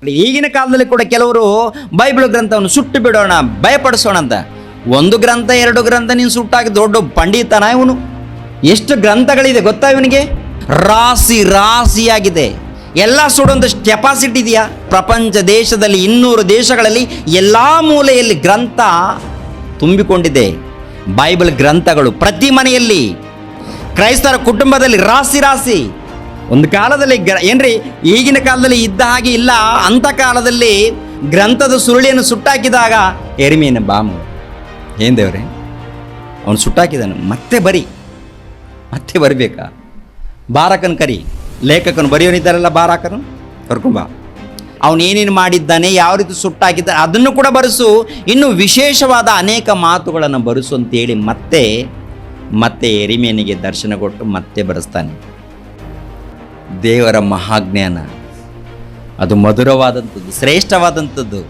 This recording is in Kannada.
ಈಗಿನ ಕಾಲದಲ್ಲಿ ಕೂಡ ಕೆಲವರು ಬೈಬಲ್ ಗ್ರಂಥವನ್ನು ಸುಟ್ಟು ಬಿಡೋಣ, ಭಯಪಡಿಸೋಣ ಅಂತ. ಒಂದು ಗ್ರಂಥ ಎರಡು ಗ್ರಂಥ ನೀನು ಸುಟ್ಟಾಕಿ ದೊಡ್ಡ ಪಂಡಿತನ ಇವನು. ಎಷ್ಟು ಗ್ರಂಥಗಳಿದೆ ಗೊತ್ತಾ ಇವನಿಗೆ? ರಾಶಿ ರಾಶಿಯಾಗಿದೆ. ಎಲ್ಲ ಸುಡುವಂಥ ಕೆಪಾಸಿಟಿ ಇದೆಯಾ? ಪ್ರಪಂಚ ದೇಶದಲ್ಲಿ 200 ದೇಶಗಳಲ್ಲಿ ಎಲ್ಲ ಮೂಲೆಯಲ್ಲಿ ಗ್ರಂಥ ತುಂಬಿಕೊಂಡಿದೆ. ಬೈಬಲ್ ಗ್ರಂಥಗಳು ಪ್ರತಿ ಮನೆಯಲ್ಲಿ, ಕ್ರೈಸ್ತರ ಕುಟುಂಬದಲ್ಲಿ ರಾಶಿ ರಾಶಿ. ಒಂದು ಕಾಲದಲ್ಲಿ ಏನ್ರಿ ಈಗಿನ ಕಾಲದಲ್ಲಿ ಇದ್ದ ಹಾಗೆ ಇಲ್ಲ. ಅಂಥ ಕಾಲದಲ್ಲಿ ಗ್ರಂಥದ ಸುರುಳಿಯನ್ನು ಸುಟ್ಟಾಕಿದಾಗ ಎರಿಮೀನ ಬಾಮು ಏನ್ ದೇವ್ರೆ ಅವನು ಸುಟ್ಟಾಕಿದನು, ಮತ್ತೆ ಬರಬೇಕಾ? ಬಾರಕನ್ ಕರಿ, ಲೇಖಕನು ಬರೆಯೋನಿದ್ದಾರಲ್ಲ, ಬಾರಾಕನು ಕರ್ಕೊಂಬ, ಅವನು ಏನೇನು ಮಾಡಿದ್ದಾನೆ, ಯಾವ ರೀತಿ ಸುಟ್ಟಾಕಿದ್ದಾನೆ ಅದನ್ನು ಕೂಡ ಬರೆಸು, ಇನ್ನು ವಿಶೇಷವಾದ ಅನೇಕ ಮಾತುಗಳನ್ನು ಬರೆಸು ಅಂತೇಳಿ ಮತ್ತೆ ಎರಿಮೇನಿಗೆ ದರ್ಶನ ಕೊಟ್ಟು ಮತ್ತೆ ಬರೆಸ್ತಾನೆ. ದೇವರ ಮಹಾಜ್ಞಾನ ಅದು ಮಧುರವಾದಂಥದ್ದು, ಶ್ರೇಷ್ಠವಾದಂಥದ್ದು.